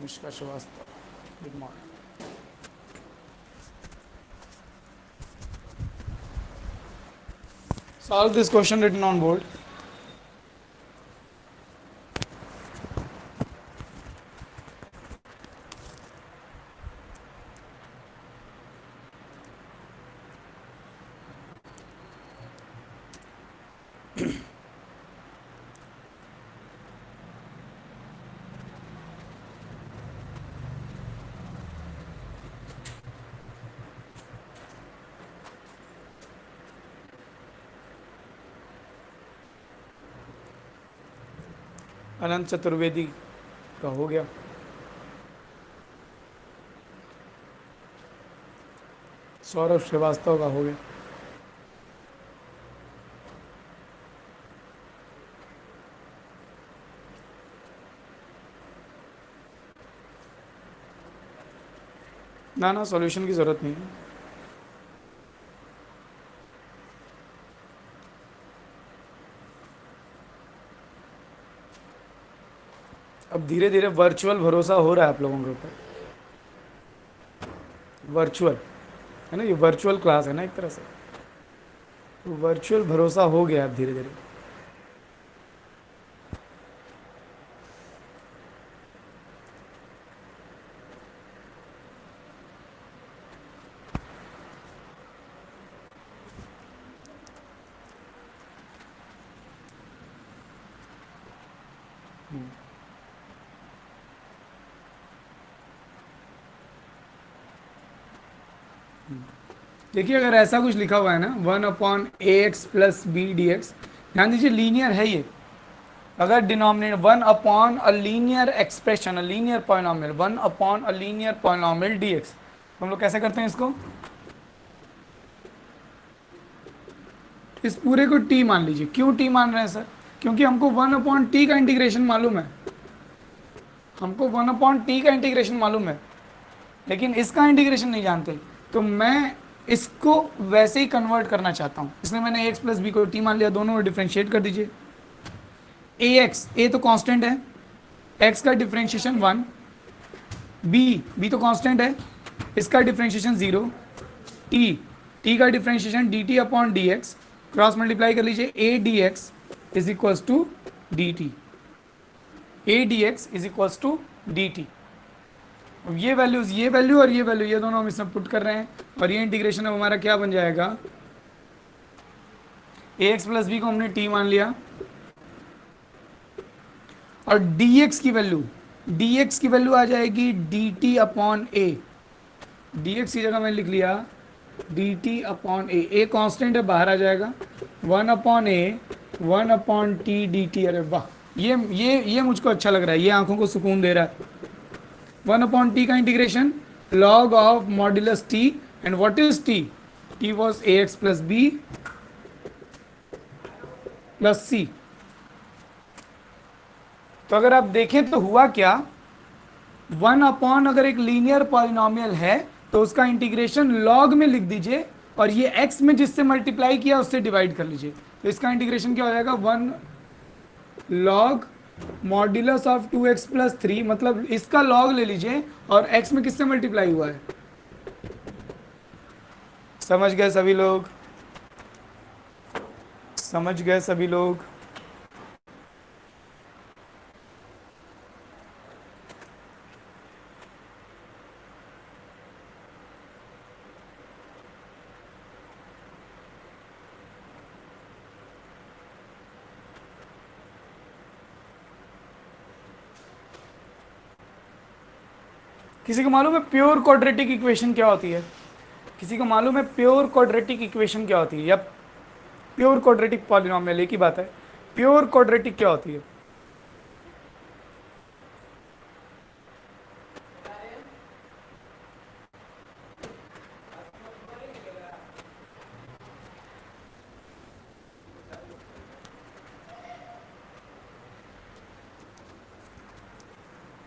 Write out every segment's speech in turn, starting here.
Mishka Srivastava. Good morning. Solve this question written on board. अनंत चतुर्वेदी का हो गया। सौरभ श्रीवास्तव का हो गया। ना सॉल्यूशन की ज़रूरत नहीं है। अब धीरे धीरे वर्चुअल भरोसा हो रहा है आप लोगों के ऊपर। वर्चुअल है ना, ये वर्चुअल क्लास है ना एक तरह से, तो वर्चुअल भरोसा हो गया अब धीरे धीरे। देखिए अगर ऐसा कुछ लिखा हुआ है ना 1/ax+b dx, ध्यान दीजिए लीनियर है ये। अगर denominator 1/a expression a linear polynomial 1/a polynomial dx, तो हम लोग कैसे करते हैं इसको? इस पूरे को t मान लीजिए। क्यों t मान रहे हैं सर? क्योंकि हमको 1/t का इंटीग्रेशन मालूम है। हमको 1/t का इंटीग्रेशन मालूम है, लेकिन इसका इंटीग्रेशन नहीं जानते। तो मैं इसको वैसे ही कन्वर्ट करना चाहता हूँ, इसलिए मैंने ax+b को t मान लिया। दोनों को डिफ्रेंशिएट कर दीजिए। a तो कांस्टेंट है, x का डिफ्रेंशिएशन 1, b तो कांस्टेंट है, इसका डिफ्रेंशिएशन 0, t का डिफ्रेंशिएशन dt/dx, क्रॉस मल्टीप्लाई कर लीजिए। a dx is equals to dt, a dx is equals to dt। अब ये वैल्यूज, ये वैल्यू और ये वैल्यू, ये दोनों हम इसमें पुट कर रहे हैं, और ये इंटीग्रेशन अब हमारा क्या बन जाएगा? ax+b को हमने t मान लिया, और dx की वैल्यू आ जाएगी dt/a। dx की जगह मैंने लिख लिया dt/a। a कांस्टेंट है, बाहर आ जाएगा 1/a 1/t dt। अरे वाह, ये मुझको अच्छा लग रहा है, ये आंखों को सुकून दे रहा है। 1/t का integration log of modulus t, and what is t? t was ax+b plus c। तो अगर आप देखें तो हुआ क्या, 1/, अगर एक लीनियर पॉलिनोमियल है तो उसका इंटीग्रेशन log में लिख दीजिए, और ये x में जिससे मल्टीप्लाई किया उससे डिवाइड कर लीजिए। तो इसका इंटीग्रेशन क्या हो जाएगा? 1 log मॉड्यूलस ऑफ 2x+3, मतलब इसका log ले लीजिए, और x में किससे मल्टीप्लाई हुआ है? समझ गए सभी लोग? समझ गए सभी लोग? किसी को मालूम है प्योर क्वाड्रेटिक इक्वेशन क्या होती है? किसी को मालूम है प्योर क्वाड्रेटिक इक्वेशन क्या होती है, या प्योर क्वाड्रेटिक पॉलिनोमियल? एक ही बात है। प्योर क्वाड्रेटिक क्या होती है?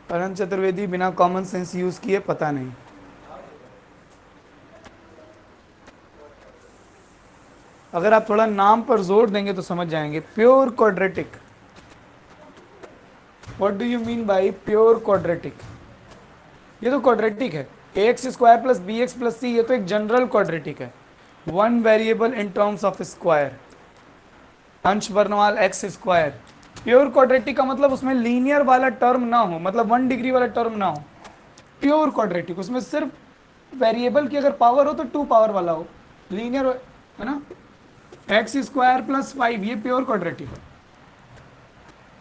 अनंत चतुर्वेदी बिना कॉमन सेंस यूज किए पता नहीं। अगर आप थोड़ा नाम पर जोर देंगे तो समझ जाएंगे। Pure quadratic, what do you mean by pure quadratic? ये तो क्वाड्रेटिक है, a x square plus b x plus c, ये तो एक जनरल क्वाड्रेटिक है, one variable in terms of square, Ansh Barnwal x square. Pure quadratic का मतलब उसमें लीनियर वाला टर्म ना हो, मतलब 1 डिग्री वाला टर्म ना हो। प्योर क्वाड्रेटिक उसमें सिर्फ वेरिएबल की अगर पावर हो तो 2 पावर वाला हो, लीनियर है ना। एक्स स्क्वायर प्लस 5 ये प्योर क्वाड्रेटिक है।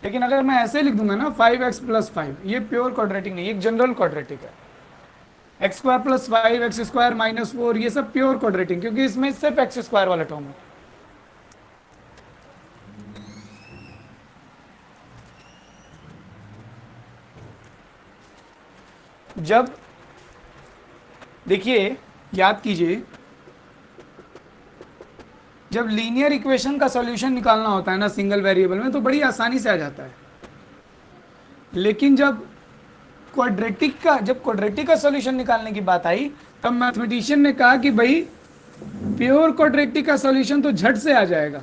लेकिन अगर मैं ऐसे लिख दूंगा ना 5x प्लस 5, ये प्योर क्वाड्रेटिक नहीं, एक जनरल क्वाड्रेटिक है। X square plus 5 x square minus 4 ये सब प्योर क्वाड्रेटिक, क्योंकि इसमें सिर्फ एक्स स्क्वायर वाला टर्म है। जब देखिए याद कीजिए, जब लीनियर इक्वेशन का सॉल्यूशन निकालना होता है ना सिंगल वेरिएबल में, तो बड़ी आसानी से आ जाता है। लेकिन जब क्वाड्रेटिक का सॉल्यूशन निकालने की बात आई, तब मैथमेटिशियन ने कहा कि भाई प्योर क्वाड्रेटिक का सॉल्यूशन तो झट से आ जाएगा,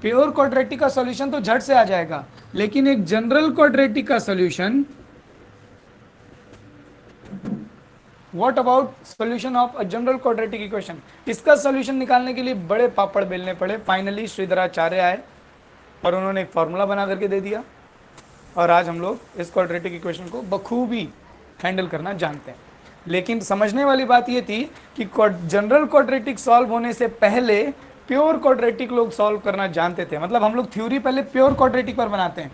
प्योर क्वाड्रेटिक का सॉल्यूशन तो झट से आ जाएगा, लेकिन एक जनरल क्वाड्रेटिक का solution, what about solution of a general quadratic equation, इसका सॉल्यूशन निकालने के लिए बड़े पापड़ बेलने पड़े। फाइनली श्रीधराचार्य आए और उन्होंने एक फॉर्मूला बना करके दे दिया, और आज हम लोग इस क्वाड्रेटिक इक्वेशन को बखूबी हैंडल करना जानते हैं। लेकिन समझने वाली बात ये थी कि जनरल क्वाड्रेटिक सॉल्व होने से पहले प्योर क्वाड्रेटिक लोग सॉल्व करना जानते थे। मतलब हम लोग थ्योरी पहले प्योर क्वाड्रेटिक पर बनाते हैं,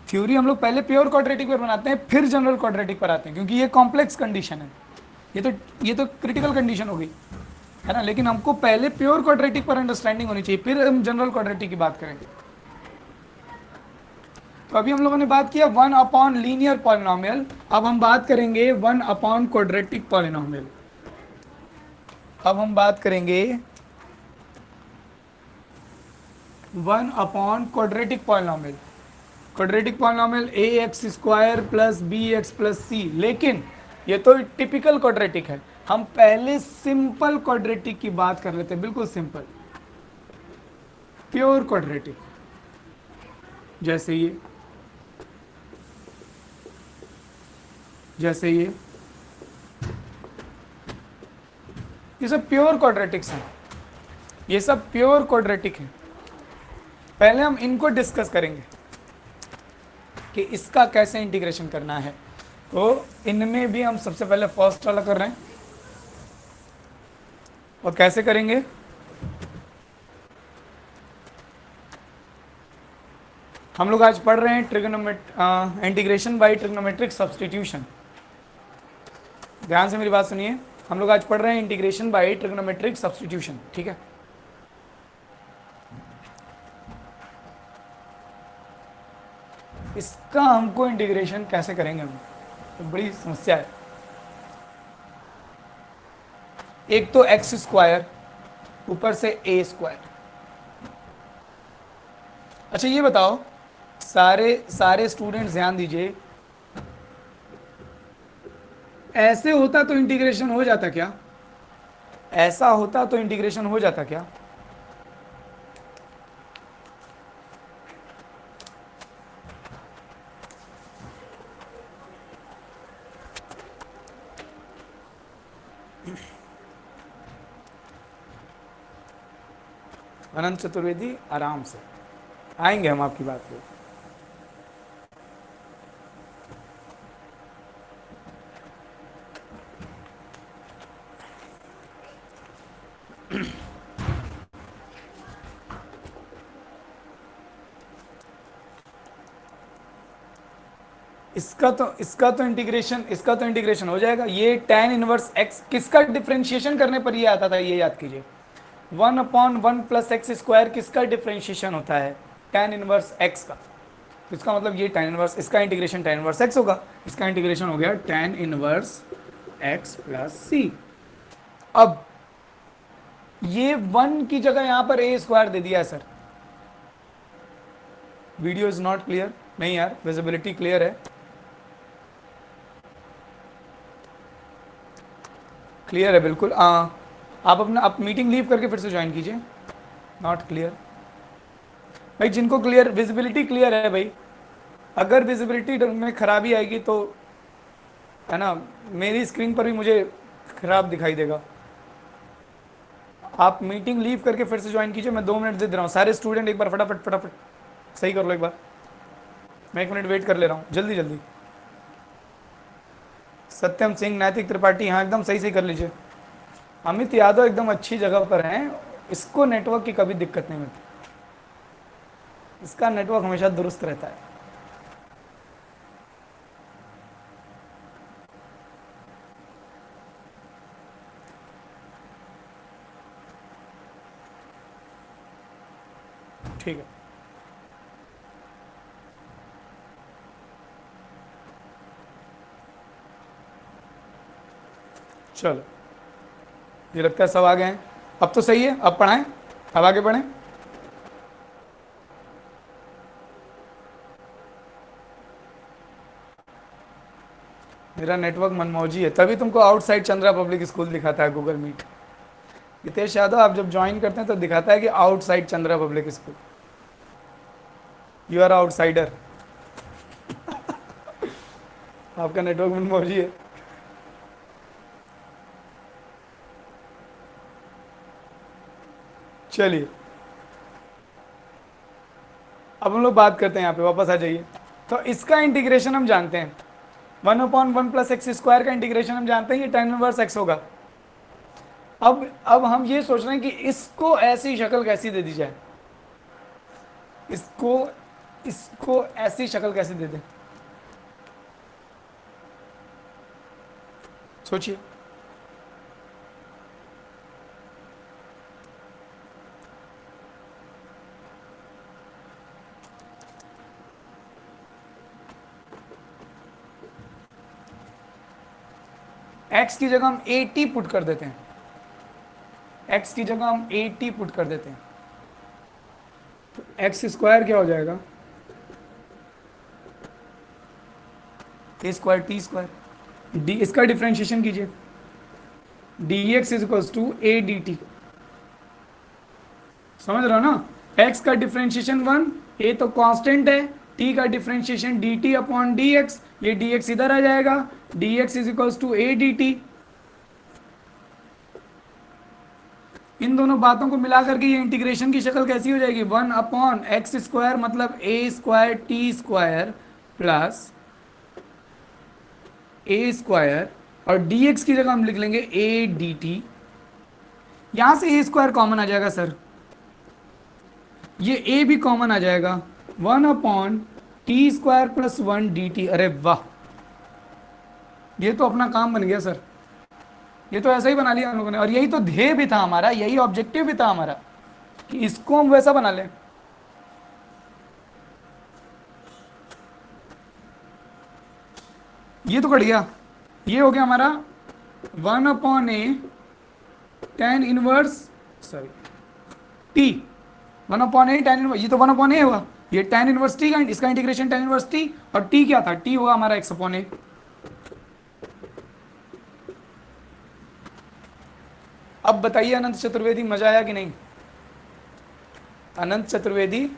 थ्योरी हम लोग पहले प्योर क्वाड्रेटिक पर बनाते हैं, फिर जनरल क्वाड्रेटिक पर आते हैं, क्योंकि ये कॉम्प्लेक्स कंडीशन है, ये तो क्रिटिकल कंडीशन हो गई है ना। लेकिन हमको पहले प्योर क्वाड्रेटिक पर अंडरस्टैंडिंग होनी चाहिए, फिर हम जनरल क्वाड्रेटिक की बात करेंगे। तो अभी हम लोगों ने बात किया 1 अपॉन लीनियर पॉलिनोमियल, अब हम बात करेंगे 1 अपॉन क्वाड्रेटिक पॉलिनोमियल। अब हम बात करेंगे 1 upon quadratic polynomial. Quadratic polynomial a x square plus b x plus c, लेकिन ये तो टिपिकल क्वाड्रेटिक है। हम पहले सिंपल क्वाड्रेटिक की बात कर लेते हैं, बिल्कुल सिंपल प्योर क्वाड्रेटिक, जैसे ये सब प्योर क्वाड्रेटिक्स हैं, ये सब प्योर क्वाड्रेटिक हैं। पहले हम इनको डिस्कस करेंगे कि इसका कैसे इंटीग्रेशन करना है। तो इनमें भी हम सबसे पहले फर्स्ट वाला कर रहे हैं, और कैसे करेंगे, हम लोग आज पढ़ रहे हैं इंटीग्रेशन बाय ट्रिग्नोमेट्रिक सब्स्टिट्यूशन। ध्यान से मेरी बात सुनिए, हम लोग आज पढ़ रहे हैं इंटीग्रेशन बाय ट्रिग्नोमेट्रिक सब्स्टिट्यूशन, ठीक है। इसका हमको इंटीग्रेशन कैसे करेंगे हम, तो बड़ी समस्या है। एक तो एक्स स्क्वायर ऊपर से ए स्क्वायर। अच्छा ये बताओ, सारे स्टूडेंट्स ध्यान दीजिए, ऐसे होता तो इंटीग्रेशन हो जाता क्या? ऐसा होता तो इंटीग्रेशन हो जाता क्या? अनंत चतुर्वेदी, आराम से आएंगे हम आपकी बात पे। इसका तो इंटीग्रेशन हो जाएगा। ये tan इनवर्स x किसका डिफरेंशिएशन करने पर ये आता था, ये याद कीजिए। 1 अपॉन 1 प्लस एक्स स्क्वायर किसका डिफरेंशिएशन होता है? tan इनवर्स x का। तो इसका मतलब ये tan इनवर्स, इसका इंटीग्रेशन tan इनवर्स x होगा, इसका इंटीग्रेशन हो गया tan इनवर्स x प्लस सी। अब ये 1 की जगह यहां पर a स्क्वायर दे दिया है sir. Video is not clear? नहीं यार, विजिबिलिटी क्लियर है? क्लियर है बिल्कुल। आप मीटिंग लीव करके फिर से ज्वाइन कीजिए। नॉट क्लियर भाई, जिनको क्लियर विजिबिलिटी क्लियर है भाई, अगर विजिबिलिटी में खराबी आएगी तो है ना, मेरी स्क्रीन पर भी मुझे खराब दिखाई देगा। आप मीटिंग लीव करके फिर से ज्वाइन कीजिए, मैं 2 मिनट दे रहा हूँ। सारे स्टूडेंट एक बार फटाफट फटाफट सही कर लो एक बार, मैं 1 मिनट वेट कर ले रहा हूँ, जल्दी जल्दी। सत्यम सिंह, नैतिक त्रिपाठी, हाँ एकदम सही सही कर लीजिए। अमित यादव एकदम अच्छी जगह पर हैं, इसको नेटवर्क की कभी दिक्कत नहीं होती, इसका नेटवर्क हमेशा दुरुस्त रहता है। ठीक है, चलो ये लगता है सब आ गए हैं। अब तो सही है, अब पढ़ाएं, अब आगे बढ़ें। मेरा नेटवर्क मनमौजी है, तभी तुमको आउटसाइड चंद्रा पब्लिक स्कूल दिखाता है गूगल मीट। हितेश यादव, आप जब ज्वाइन करते हैं तो दिखाता है कि outside Chandra public school, you are outsider. आपका नेटवर्क मनमौजी है। चलिए अब हम लोग बात करते हैं, यहाँ पे वापस आ जाइए। तो इसका इंटीग्रेशन हम जानते हैं, 1/1 प्लस एक्स स्क्वायर का इंटीग्रेशन हम जानते हैं, ये tan इनवर्स x होगा। अब हम ये सोच रहे हैं कि इसको ऐसी शक्ल कैसी दे दी जाए, इसको इसको ऐसी शक्ल कैसे दे दें, सोचिए। x की जगह हम 80 पुट कर देते हैं, x की जगह हम 80 पुट कर देते हैं, तो एक्स स्क्वायर क्या हो जाएगा, A square T square D, इसका डिफ्रेंशिएशन कीजिए, D x is equal to A D T. समझ रहे हो ना, x का डिफ्रेंशिएशन 1, ए तो कांस्टेंट है, t का differentiation d t upon d x, ये डी एक्स इधर आ जाएगा, d x is equal to A D t. इन दोनों बातों को मिला करके ये इंटीग्रेशन की शक्ल कैसी हो जाएगी, 1/x स्क्वायर मतलब ए स्क्वायर टी स्क्वायर प्लस ए स्क्वायर, और dx की जगह हम लिख लेंगे ए डी टी। यहां से ए स्क्वायर कॉमन आ जाएगा सर, ये a भी कॉमन आ जाएगा, 1/t square plus 1 D T. अरे वाह, ये तो अपना काम बन गया सर, ये तो ऐसा ही बना लिया हम लोगों ने, और यही तो ध्येय भी था हमारा, यही ऑब्जेक्टिव भी था हमारा कि इसको हम वैसा बना लें। ये तो कट गया, ये हो गया हमारा 1/a tan inverse, sorry t, 1/a tan inverse, ये तो 1/a हुआ, ये tan इनवर्स t का, इसका इंटीग्रेशन tan इनवर्स t, और t क्या था, t होगा हमारा x/a। अब बताइए अनंत चतुर्वेदी, मजा आया कि नहीं? अनंत चतुर्वेदी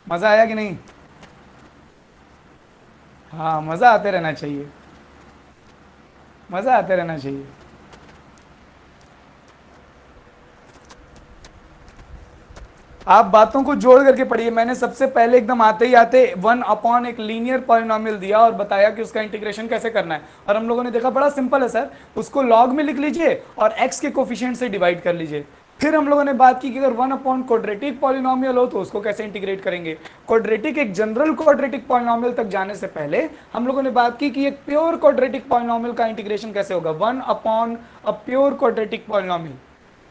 मजा आया कि नहीं? हाँ मजा आते रहना चाहिए, मजा आते रहना चाहिए। आप बातों को जोड़ करके पढ़िए। मैंने सबसे पहले एकदम आते ही आते 1/, एक लीनियर पॉलिनोमियल दिया और बताया कि उसका इंटीग्रेशन कैसे करना है, और हम लोगों ने देखा बड़ा सिंपल है सर, उसको लॉग में लिख लीजिए और x के कोफिशिएंट से डिवाइड कर लीजिए। फिर हम लोगों ने बात की कि अगर 1/, क्वाड्रेटिक पॉलिनोमियल हो तो उसको कैसे इंटीग्रेट करेंगे। क्वाड्रेटिक, एक जनरल क्वाड्रेटिक पॉलिनोमियल तक जाने से पहले हम लोगों ने बात की कि एक प्योर क्वाड्रेटिक पॉलिनोमियल का इंटीग्रेशन कैसे होगा, 1/, प्योर क्वाड्रेटिक पॉलिनोमियल।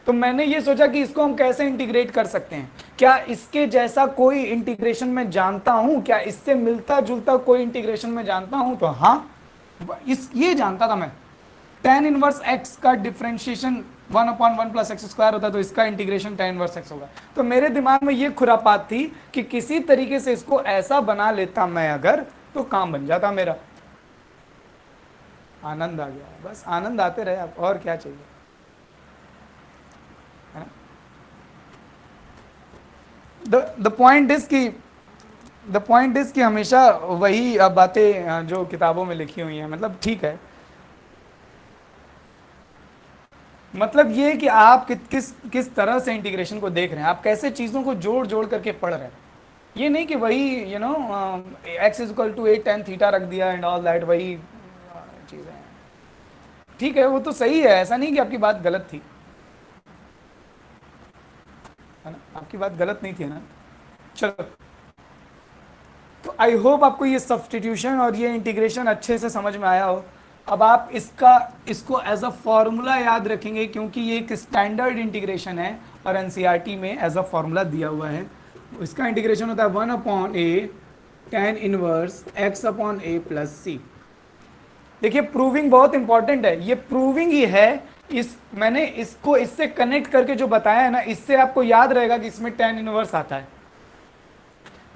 तो मैंने ये सोचा कि इसको हम कैसे इंटीग्रेट कर सकते हैं, क्या इसके जैसा कोई इंटीग्रेशन में जानता हूं, क्या इससे मिलता जुलता कोई इंटीग्रेशन में जानता हूं, तो हाँ ये जानता था मैं, tan इनवर्स x का डिफरेंशिएशन 1/1 प्लस एक्स स्क्वायर होता है, तो इसका इंटीग्रेशन tan इनवर्स x होगा। तो मेरे दिमाग में ये खुरापात थी कि किसी तरीके से इसको ऐसा बना लेता मैं अगर, तो काम बन जाता मेरा। आनंद आ गया, बस आनंद आते रहे आप, और क्या चाहिए। द पॉइंट इज कि द पॉइंट इज कि हमेशा वही बातें जो किताबों में लिखी हुई हैं, मतलब ठीक है। मतलब ये कि आप किस किस तरह से इंटीग्रेशन को देख रहे हैं, आप कैसे चीज़ों को जोड़ जोड़ करके पढ़ रहे हैं। ये नहीं कि वही X is equal to 8 tan theta रख दिया एंड ऑल दैट, वही चीज़ें हैं। ठीक है, वो तो सही है, ऐसा नहीं कि आपकी बात गलत थी, है ना, आपकी बात गलत नहीं थी ना। चलो, तो आई होप आपको ये सब्सटीट्यूशन और ये इंटीग्रेशन अच्छे से समझ में आया हो। अब आप इसको एज अ फॉर्मूला याद रखेंगे, क्योंकि ये एक स्टैंडर्ड इंटीग्रेशन है और एनसीईआरटी में एज अ फॉर्मूला दिया हुआ है। इसका इंटीग्रेशन होता है 1/a tan इनवर्स x/a+c। देखिए, प्रूविंग बहुत इंपॉर्टेंट है, ये प्रूविंग ही है। इस मैंने इसको इससे कनेक्ट करके जो बताया है ना, इससे आपको याद रहेगा कि इसमें tan इनवर्स आता है।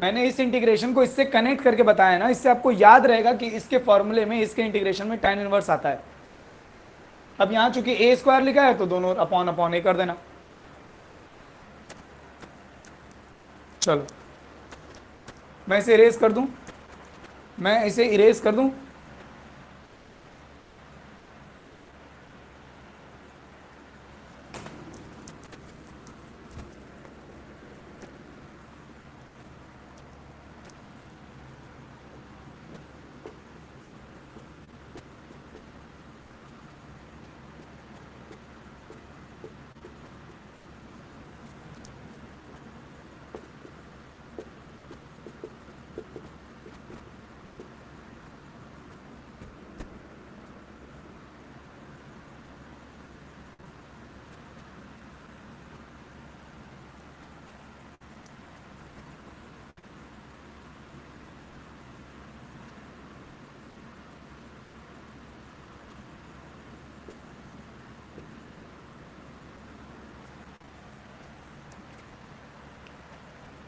मैंने इस इंटीग्रेशन को इससे कनेक्ट करके बताया ना, इससे आपको याद रहेगा कि इसके फॉर्मूले में, इसके इंटीग्रेशन में tan इनवर्स आता है। अब यहां चूंकि ए स्क्वायर लिखा है तो दोनों अपॉन अपॉन ए कर देना। चलो, मैं इसे इरेज कर दूं, मैं इसे इरेज कर दूं।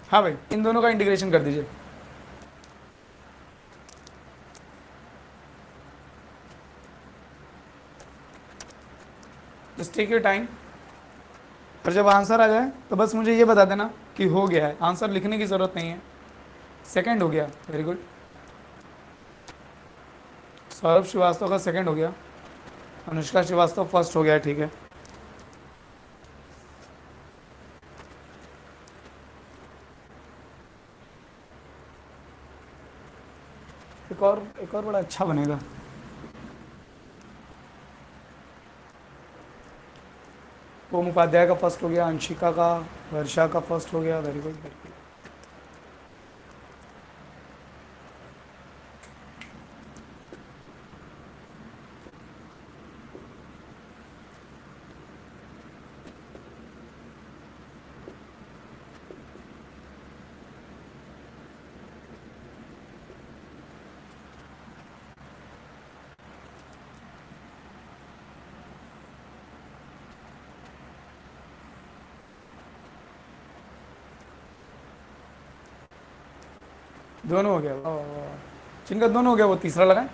हाँ भाई, इन दोनों का इंटीग्रेशन कर दीजिए। जस्ट टेक योर टाइम, और जब आंसर आ जाए तो बस मुझे ये बता देना कि हो गया है। आंसर लिखने की ज़रूरत नहीं है। सेकंड हो गया, वेरी गुड। सौरभ श्रीवास्तव का सेकंड हो गया, अनुष्का श्रीवास्तव फर्स्ट हो गया, ठीक है। एक और बड़ा अच्छा बनेगा। ओम उपाध्याय का फर्स्ट हो गया, अंशिका का, वर्षा का फर्स्ट हो गया, वेरी गुड वेरी गुड। दोनों हो गया, वाह, वाह, वाह। जिनका दोनों हो गया वो तीसरा लगाए,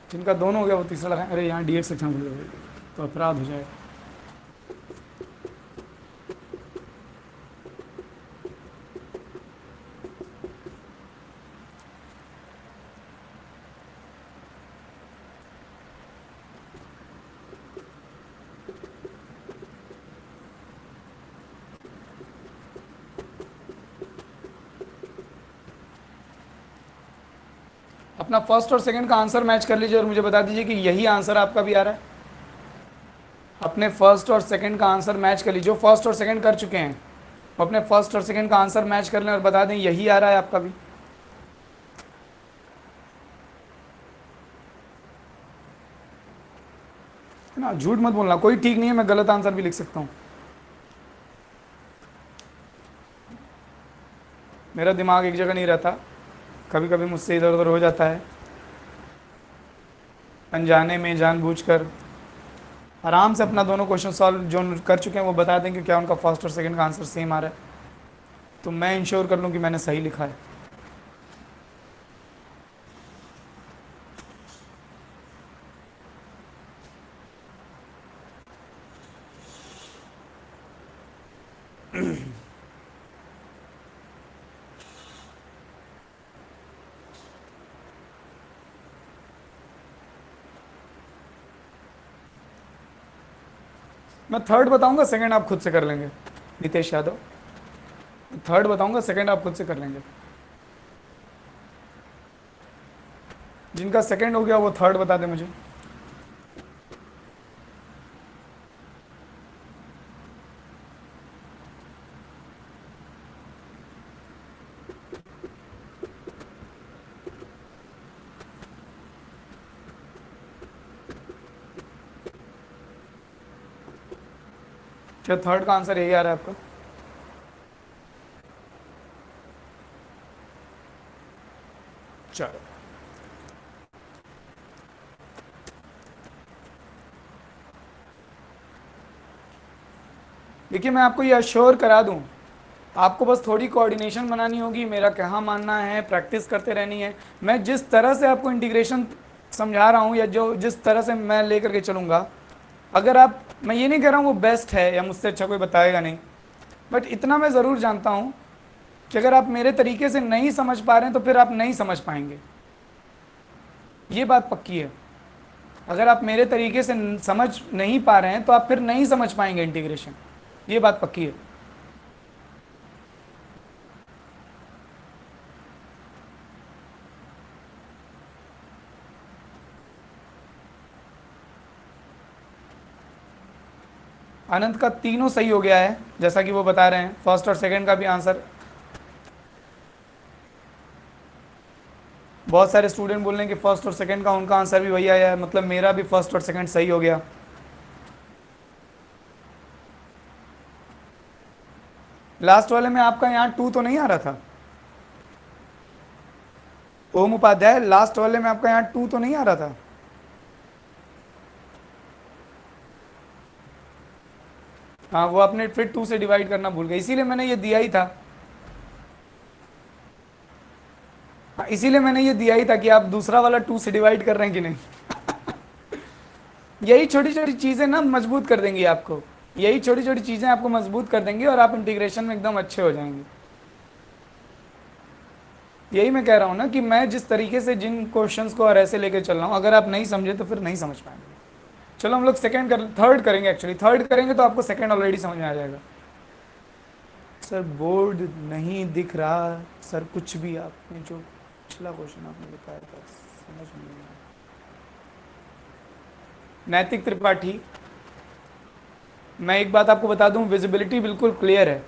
जिनका दोनों हो गया वो तीसरा लगाए। अरे यहाँ डीएक्स लिखना भूल गए तो अपराध हो जाएगा। अपना फर्स्ट और सेकंड का आंसर मैच कर लीजिए और मुझे बता दीजिए कि यही आंसर आपका भी आ रहा है। अपने फर्स्ट और सेकंड का आंसर मैच कर लीजिए, जो फर्स्ट और सेकंड कर चुके हैं वो अपने फर्स्ट और सेकंड का आंसर मैच कर लें और बता दें यही आ रहा है आपका भी। है ना, झूठ मत बोलना, कोई ठीक नहीं है, मैं गलत आंसर भी लिख सकता हूँ। मेरा दिमाग एक जगह नहीं रहता, कभी कभी मुझसे इधर उधर हो जाता है, अनजाने में जानबूझकर। आराम से अपना दोनों क्वेश्चन सॉल्व जो कर चुके हैं वो बता दें कि क्या उनका फर्स्ट और सेकंड का आंसर सेम आ रहा है, तो मैं इंश्योर कर लूँ कि मैंने सही लिखा है। मैं थर्ड बताऊंगा, सेकंड आप खुद से कर लेंगे। नितेश यादव, थर्ड बताऊंगा, सेकंड आप खुद से कर लेंगे। जिनका सेकंड हो गया वो थर्ड बता दे मुझे। क्या थर्ड का आंसर यही आ रहा है आपका? चलो, देखिए मैं आपको ये अश्योर करा दूं, आपको बस थोड़ी कोऑर्डिनेशन बनानी होगी, मेरा कहाँ मानना है, प्रैक्टिस करते रहनी है। मैं जिस तरह से आपको इंटीग्रेशन समझा रहा हूँ या जो जिस तरह से मैं लेकर के चलूँगा, अगर आप, मैं ये नहीं कह रहा हूँ वो बेस्ट है या मुझसे अच्छा कोई बताएगा नहीं, बट इतना मैं ज़रूर जानता हूँ कि अगर आप मेरे तरीके से नहीं समझ पा रहे हैं तो फिर आप नहीं समझ पाएंगे। ये बात पक्की है। अगर आप मेरे तरीके से समझ नहीं पा रहे हैं तो आप फिर नहीं समझ पाएंगे इंटीग्रेशन। ये बात पक्की है। आनंद का तीनों सही हो गया है, जैसा कि वो बता रहे हैं। फर्स्ट और सेकंड का भी आंसर, बहुत सारे स्टूडेंट बोल रहे हैं कि फर्स्ट और सेकंड का उनका आंसर भी वही आया है, मतलब मेरा भी फर्स्ट और सेकंड सही हो गया। लास्ट वाले में आपका यहाँ 2 तो नहीं आ रहा था ओम उपाध्याय? लास्ट वाले में आपका यहाँ 2 तो नहीं आ रहा था? हाँ, वो आपने फिर 2 से डिवाइड करना भूल गए, इसीलिए मैंने ये दिया ही था। हाँ, इसीलिए मैंने ये दिया ही था कि आप दूसरा वाला 2 से डिवाइड कर रहे हैं कि नहीं। यही छोटी छोटी चीज़ें ना मजबूत कर देंगी आपको, यही छोटी छोटी चीज़ें आपको मजबूत कर देंगी और आप इंटीग्रेशन में एकदम अच्छे हो जाएंगे। यही मैं कह रहा हूँ ना कि मैं जिस तरीके से जिन क्वेश्चंस को और ऐसे लेके चल रहा हूँ, अगर आप नहीं समझे तो फिर नहीं समझ पाएंगे। चलो हम लोग सेकंड कर, थर्ड करेंगे। एक्चुअली थर्ड करेंगे तो आपको सेकंड ऑलरेडी समझ में आ जाएगा। सर बोर्ड नहीं दिख रहा सर, कुछ भी आपने जो पिछला क्वेश्चन आपने बताया था समझ में नहीं आया। नैतिक त्रिपाठी, मैं एक बात आपको बता दूं, विजिबिलिटी बिल्कुल क्लियर है।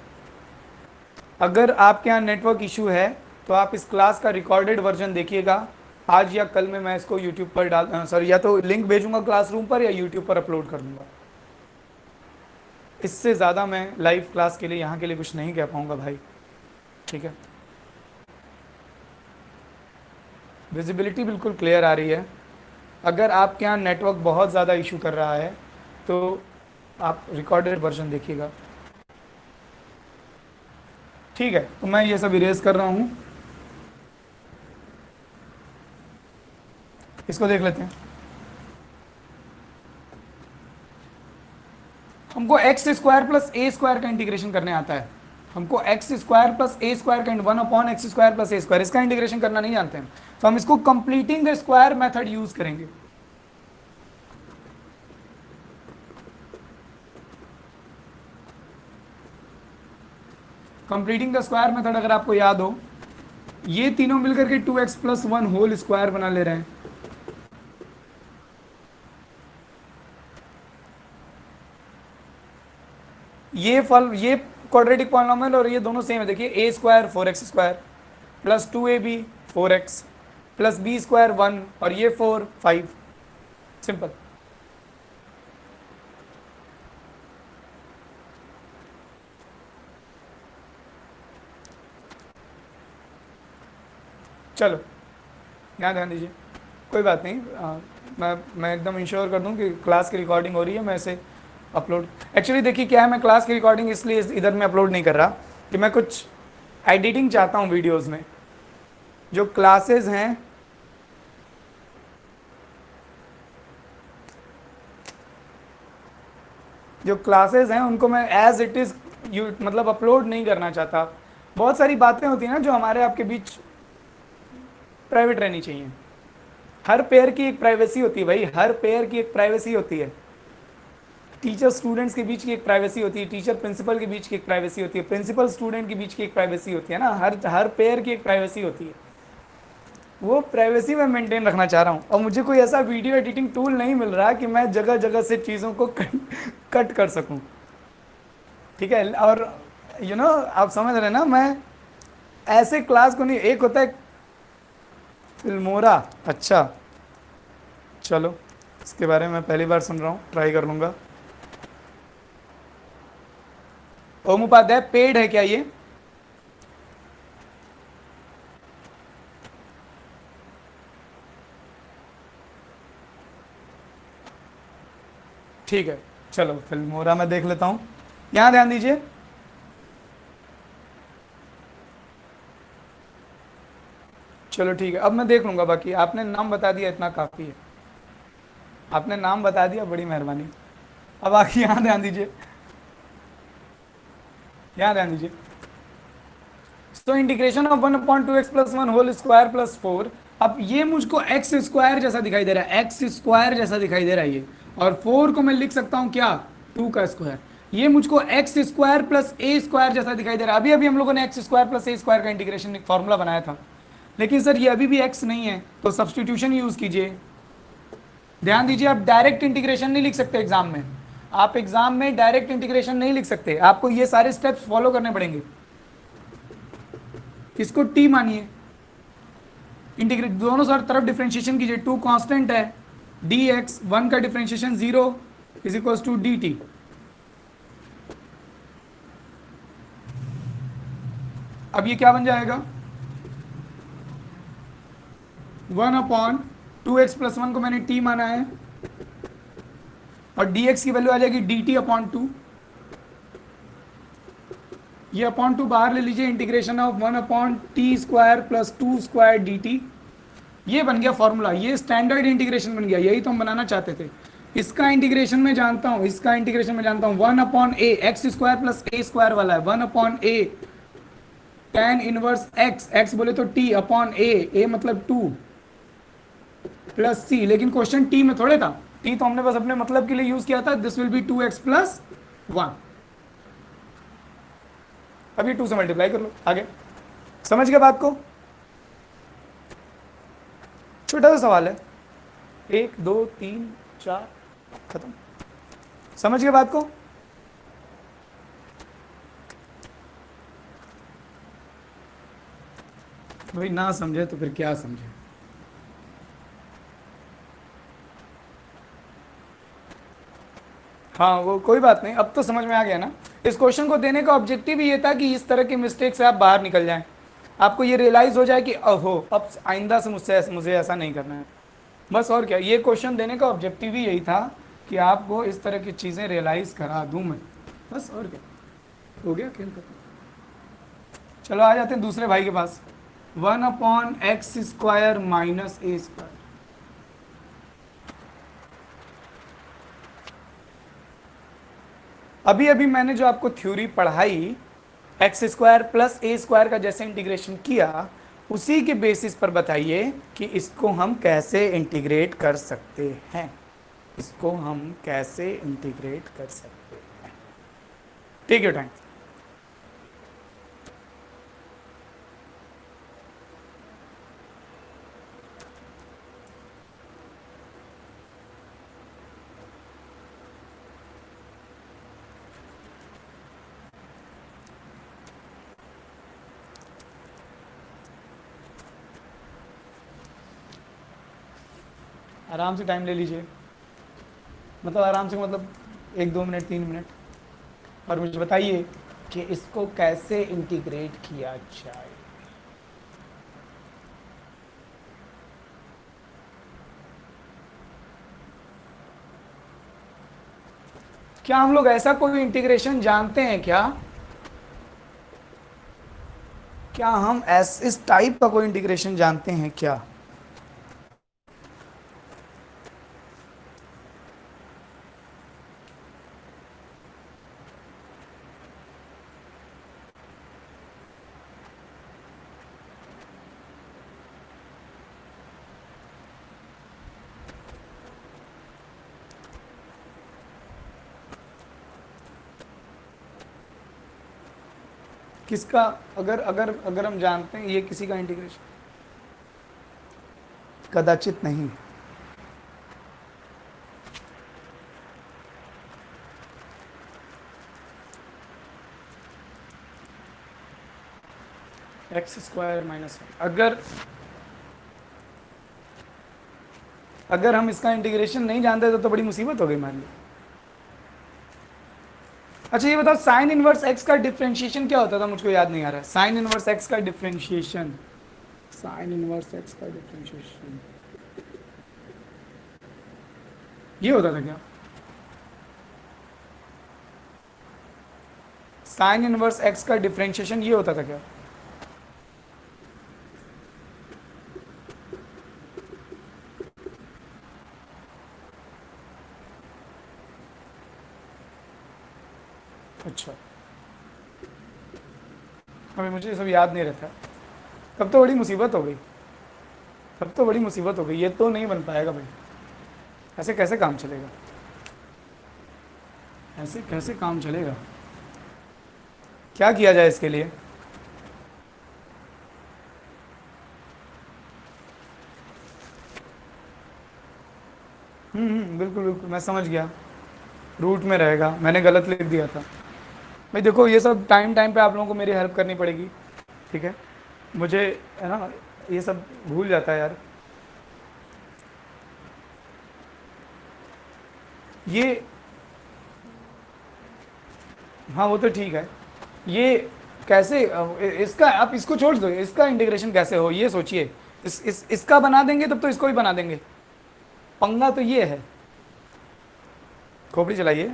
अगर आपके यहाँ नेटवर्क इशू है तो आप इस क्लास का रिकॉर्डेड वर्जन देखिएगा। आज या कल में मैं इसको यूट्यूब पर डाल, सॉरी, या तो लिंक भेजूंगा क्लासरूम पर या यूट्यूब पर अपलोड कर दूंगा। इससे ज़्यादा मैं लाइव क्लास के लिए यहाँ के लिए कुछ नहीं कह पाऊँगा भाई, ठीक है। विजिबिलिटी बिल्कुल क्लियर आ रही है। अगर आपके यहाँ नेटवर्क बहुत ज़्यादा इशू कर रहा है तो आप रिकॉर्डेड वर्जन देखिएगा, ठीक है। तो मैं ये सब इरेज कर रहा हूँ, इसको देख लेते हैं। हमको एक्स स्क्वायर प्लस ए स्क्वायर का इंटीग्रेशन करने आता है। हमको एक्स स्क्वायर प्लस ए स्क्वायर का 1/x स्क्वायर प्लस ए स्क्वायर, इसका इंटीग्रेशन करना नहीं जानते हैं, तो हम इसको completing the square method use करेंगे। कंप्लीटिंग द स्क्वायर मेथड अगर आपको याद हो, ये तीनों मिलकर के 2x प्लस 1 होल स्क्वायर बना ले रहे हैं। ये क्वाड्रेटिक पॉलिनोमियल और ये दोनों सेम है। देखिए a square 4x square plus 2ab 4x plus b square 1 और ये 4 5, सिंपल। चलो यहाँ ध्यान दीजिए, कोई बात नहीं। मैं एकदम इंश्योर कर दूं कि क्लास की रिकॉर्डिंग हो रही है, मैं इसे अपलोड, एक्चुअली देखिए क्या है, मैं क्लास की रिकॉर्डिंग इसलिए इधर में अपलोड नहीं कर रहा कि मैं कुछ एडिटिंग चाहता हूँ वीडियोस में। जो क्लासेस हैं, उनको मैं एज इट इज़ मतलब अपलोड नहीं करना चाहता। बहुत सारी बातें होती हैं ना जो हमारे आपके बीच प्राइवेट रहनी चाहिए। हर पेयर की एक प्राइवेसी होती है भाई, हर पेयर की एक प्राइवेसी होती है। टीचर स्टूडेंट्स के बीच की एक प्राइवेसी होती है, टीचर प्रिंसिपल के बीच की एक प्राइवेसी होती है, प्रिंसिपल स्टूडेंट के बीच की एक प्राइवेसी होती है ना, हर पेयर की एक प्राइवेसी होती है। वो प्राइवेसी मैं मेंटेन रखना चाह रहा हूँ, और मुझे कोई ऐसा वीडियो एडिटिंग टूल नहीं मिल रहा कि मैं जगह जगह से चीज़ों को कट कर सकूँ। ठीक है, और आप समझ रहे हैं ना, मैं ऐसे क्लास को नहीं, एक होता है फिल्मोरा, अच्छा चलो इसके बारे में मैं पहली बार सुन रहा हूँ, ट्राई कर लूँगा। ओम उपाध्याय पेड है क्या ये? ठीक है, चलो फिल्मोरा मैं देख लेता हूँ। यहाँ ध्यान दीजिए, चलो ठीक है, अब मैं देख लूँगा, बाकी आपने नाम बता दिया इतना काफ़ी है, आपने नाम बता दिया, बड़ी मेहरबानी। अब आगे यहाँ ध्यान दीजिए, यहाँ ध्यान दीजिए। So integration of 1/2x plus 1 whole square plus 4। अब ये मुझको एक्स स्क्वायर जैसा दिखाई दे रहा है, एक्स स्क्वायर जैसा दिखाई दे रहा है ये, और 4 को मैं लिख सकता हूँ क्या, 2 का स्क्वायर। ये मुझको एक्स स्क्वायर प्लस ए स्क्वायर जैसा दिखाई दे रहा है। अभी अभी हम लोगों ने एक्स स्क्वायर प्लस ए स्क्वायर का इंटीग्रेशन फॉर्मूला बनाया था, लेकिन सर ये अभी भी एक्स नहीं है, तो सब्सटीट्यूशन यूज कीजिए। ध्यान दीजिए, आप डायरेक्ट इंटीग्रेशन नहीं लिख सकते एग्जाम में, आप एग्जाम में डायरेक्ट इंटीग्रेशन नहीं लिख सकते, आपको ये सारे स्टेप्स फॉलो करने पड़ेंगे। इसको टी मानिए, इंटीग्रेट दोनों तरफ डिफरेंशिएशन कीजिए, 2 कांस्टेंट है, डी एक्स 1 का differentiation 0 is equal to D T. अब ये क्या बन जाएगा, 1/2x प्लस 1 को मैंने t माना है, और dx की वैल्यू आ जाएगी dt/2। ये अपॉन 2 बाहर ले लीजिए, integration of 1/t² plus 2² dt। ये बन गया फॉर्मूला, ये स्टैंडर्ड इंटीग्रेशन बन गया, यही तो हम बनाना चाहते थे। इसका इंटीग्रेशन में जानता हूँ, इसका इंटीग्रेशन में जानता हूँ, 1/a एक्स स्क्वायर प्लस ए स्क्वायर वाला है, 1/a tan inverse x, x बोले तो t अपॉन a मतलब 2 प्लस c, लेकिन क्वेश्चन t में थोड़े था, t तो हमने बस अपने मतलब के लिए यूज किया था, this will be 2x plus 1। अभी 2 से मल्टीप्लाई कर लो, आगे समझ गए बात को? छोटा सा सवाल है, 1 2 3 4 खत्म, समझ गए बात को? भाई ना समझे तो फिर क्या समझे। हाँ वो कोई बात नहीं, अब तो समझ में आ गया ना। इस क्वेश्चन को देने का ऑब्जेक्टिव ही ये था कि इस तरह की मिस्टेक से आप बाहर निकल जाएं, आपको ये रियलाइज हो जाए कि ओहो अब आइंदा से मुझे ऐसा नहीं करना है, बस। और क्या, ये क्वेश्चन देने का ऑब्जेक्टिव ही यही था कि आपको इस तरह की चीज़ें रियलाइज़ करा दूं मैं, बस। और क्या, हो गया खेल खत्म। चलो आ जाते हैं दूसरे भाई के पास, 1/x² माइनस a स्क्वायर। अभी अभी मैंने जो आपको थ्योरी पढ़ाई, x² प्लस a स्क्वायर का जैसे इंटीग्रेशन किया, उसी के बेसिस पर बताइए कि इसको हम कैसे इंटीग्रेट कर सकते हैं, इसको हम कैसे इंटीग्रेट कर सकते हैं। Take your time. आराम से टाइम ले लीजिए, मतलब आराम से, मतलब 1 2 मिनट 3 मिनट, और मुझे बताइए कि इसको कैसे इंटीग्रेट किया जाए। क्या हम लोग ऐसा कोई इंटीग्रेशन जानते हैं क्या? क्या हम इस टाइप का कोई इंटीग्रेशन जानते हैं क्या? किसका? अगर अगर अगर हम जानते हैं ये किसी का इंटीग्रेशन, कदाचित नहीं। एक्स स्क्वायर माइनस, अगर अगर हम इसका इंटीग्रेशन नहीं जानते तो बड़ी मुसीबत हो गई मान ली। अच्छा ये बताओ साइन इनवर्स एक्स का डिफरेंशिएशन क्या होता था, मुझको याद नहीं आ रहा है। साइन इनवर्स एक्स का डिफरेंशिएशन, साइन इनवर्स एक्स का डिफरेंशिएशन ये होता था क्या? साइन इनवर्स एक्स का डिफरेंशिएशन ये होता था क्या? अच्छा, अभी मुझे ये सब याद नहीं रहता। तब तो बड़ी मुसीबत हो गई, तब तो बड़ी मुसीबत हो गई, ये तो नहीं बन पाएगा भाई। ऐसे कैसे काम चलेगा, ऐसे कैसे काम चलेगा? क्या किया जाए इसके लिए? बिल्कुल बिल्कुल मैं समझ गया, रूट में रहेगा, मैंने गलत लिख दिया था। भाई देखो ये सब टाइम टाइम पे आप लोगों को मेरी हेल्प करनी पड़ेगी, ठीक है? मुझे है ना ये सब भूल जाता है यार। ये हाँ वो तो ठीक है, ये कैसे इसका आप इसको छोड़ दो, इसका इंटीग्रेशन कैसे हो ये सोचिए। इसका बना देंगे तब तो इसको भी बना देंगे, पंगा तो ये है। खोपड़ी चलाइए।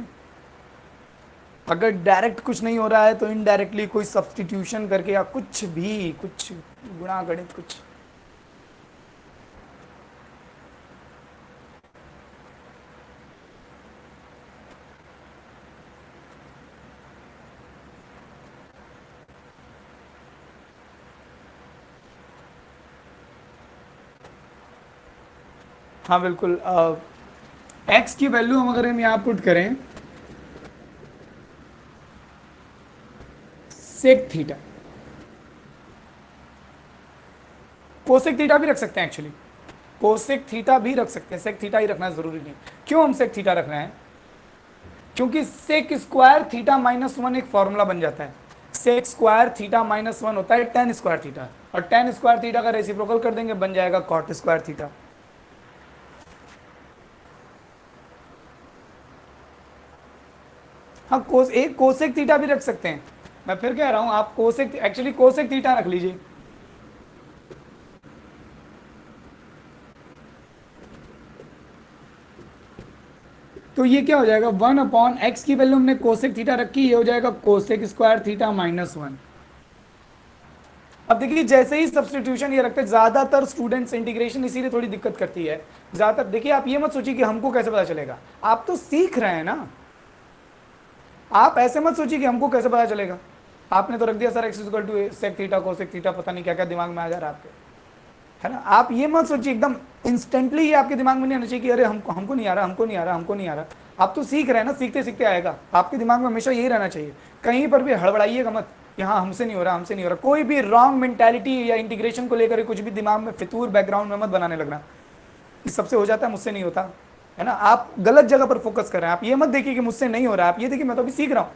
अगर डायरेक्ट कुछ नहीं हो रहा है तो इनडायरेक्टली कोई सब्सटीट्यूशन करके या कुछ भी, कुछ गुणा गणित कुछ। हाँ बिल्कुल, एक्स की वैल्यू हम अगर हम यहाँ पुट करें सेक थीटा, कोसेक थीटा भी रख सकते हैं एक्चुअली, कोसेक थीटा भी रख सकते हैं, सेक थीटा ही रखना जरूरी नहीं। क्यों हम सेक थीटा रख रहे हैं? क्योंकि sec square theta minus one एक फॉर्मूला बन जाता है। Sec square theta minus one होता है टेन स्क्वायर थीटा, और टेन स्क्वायर थीटा का रेसिप्रोकल कर देंगे बन जाएगा कॉट स्क्वायर थीटा। हाँ एक कोसेक थीटा भी रख सकते हैं, मैं फिर कह रहा हूं आप कोसेक, एक्चुअली कोसेक थीटा रख लीजिए। तो ये क्या हो जाएगा, वन अपॉन एक्स की वैल्यू हमने कोसेक थीटा रखी, ये हो जाएगा cosec square theta minus one. अब देखिए जैसे ही सब्सटीट्यूशन ये रखते हैं, ज्यादातर स्टूडेंट्स इंटीग्रेशन इसीलिए थोड़ी दिक्कत करती है ज्यादातर। देखिए आप ये मत सोचिए कि हमको कैसे पता चलेगा, आप तो सीख रहे हैं ना, आप ऐसे मत सोचिए कि हमको कैसे पता चलेगा। आपने तो रख दिया sir X equal to sec theta cosec theta, पता नहीं क्या क्या दिमाग में आ जा रहा है आपके, है ना? आप ये मत सोचिए एकदम इंस्टेंटली ये आपके दिमाग में नहीं आना चाहिए कि अरे हमको हमको नहीं आ रहा, हमको नहीं आ रहा, हमको नहीं आ रहा। आप तो सीख रहे हैं ना, सीखते सीखते आएगा। आपके दिमाग में हमेशा यही रहना चाहिए, कहीं पर भी हड़बड़ाइएगा मत कि हाँ हमसे नहीं हो रहा, हमसे नहीं हो रहा। कोई भी रॉन्ग मेंटालिटी या इंटीग्रेशन को लेकर कुछ भी दिमाग में फितूर बैकग्राउंड में मत बनाने लगना कि सबसे हो जाता है मुझसे नहीं होता, है ना? आप गलत जगह पर फोकस कर रहे हैं। आप ये मत देखिए कि मुझसे नहीं हो रहा, आप ये देखिए मैं तो अभी सीख रहा हूँ।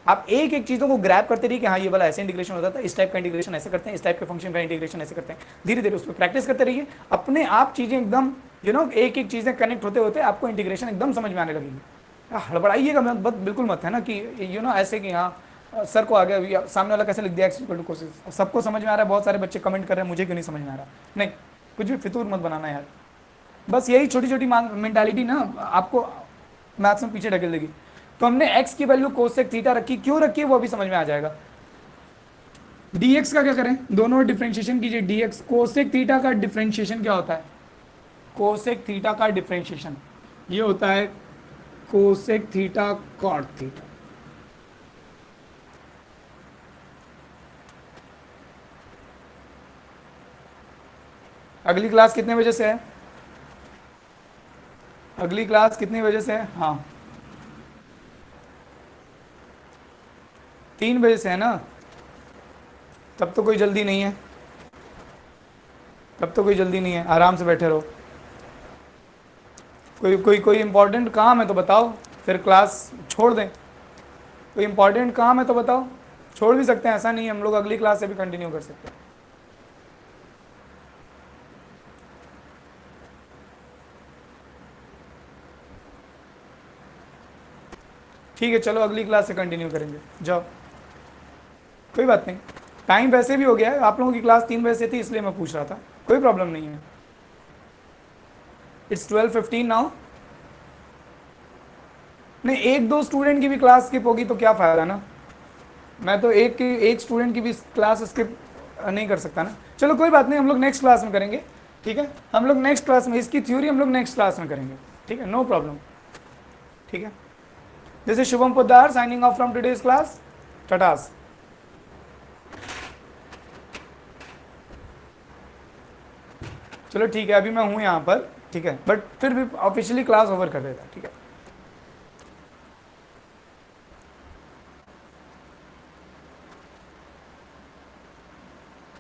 आप एक एक चीज़ों को ग्रैब करते रहिए कि हाँ ये वाला ऐसे इंटीग्रेशन होता था, इस टाइप का इंटीग्रेशन ऐसे करते हैं, इस टाइप के फंक्शन का इंटीग्रेशन ऐसे करते हैं। धीरे धीरे उस पर प्रैक्टिस करते रहिए, अपने आप चीज़ें एकदम एक एक चीज़ें कनेक्ट होते होते आपको इंटीग्रेशन एकदम समझ में आने लगेगी। हड़बड़ाइएगा मत, बिल्कुल मत, है ना? कि ऐसे कि हाँ सर को आ गया, सामने वाला कैसे लिख दिया एक्स इक्वल टू कोसेक, सबको समझ में आ रहा है, बहुत सारे बच्चे कमेंट कर रहे हैं मुझे क्यों नहीं समझ में आ रहा। नहीं, कुछ भी फितूर मत बनाना यार। बस यही छोटी छोटी मेंटालिटी ना आपको मैथ्स में पीछे ढकेल देगी। तो हमने x की वैल्यू कोसेक थीटा रखी, क्यों रखी है वो भी समझ में आ जाएगा। dx का क्या करें, दोनों डिफरेंशिएशन कीजिए। dx कोसेक थीटा का डिफरेंशिएशन क्या होता है? कोसेक थीटा का डिफरेंशिएशन ये होता है कोसेक थीटा कॉट थीटा। अगली क्लास कितने बजे से है? अगली क्लास कितने बजे से है? हाँ 3 बजे से है ना? तब तो कोई जल्दी नहीं है, तब तो कोई जल्दी नहीं है, आराम से बैठे रहो। कोई इंपॉर्टेंट काम है तो बताओ, फिर क्लास छोड़ दें। कोई इंपॉर्टेंट काम है तो बताओ, छोड़ भी सकते हैं, ऐसा नहीं है, हम लोग अगली क्लास से भी कंटिन्यू कर सकते हैं। ठीक है, चलो अगली क्लास से कंटिन्यू करेंगे, जाओ। कोई बात नहीं, टाइम वैसे भी हो गया है, आप लोगों की क्लास 3 बजे से थी इसलिए मैं पूछ रहा था, कोई प्रॉब्लम नहीं है। It's 12:15 now. नहीं, एक दो स्टूडेंट की भी क्लास स्किप होगी तो क्या फ़ायदा ना, मैं तो एक स्टूडेंट की भी क्लास स्किप नहीं कर सकता ना। चलो कोई बात नहीं, हम लोग नेक्स्ट क्लास में करेंगे, ठीक है, हम लोग नेक्स्ट क्लास में, इसकी थ्योरी हम लोग नेक्स्ट क्लास में करेंगे, ठीक है, नो प्रॉब्लम, ठीक है। This is Shubham Poddar signing off from today's class, Tatas. चलो ठीक है, अभी मैं हूँ यहाँ पर, ठीक है, बट फिर भी ऑफिशियली क्लास ओवर कर देता, ठीक है।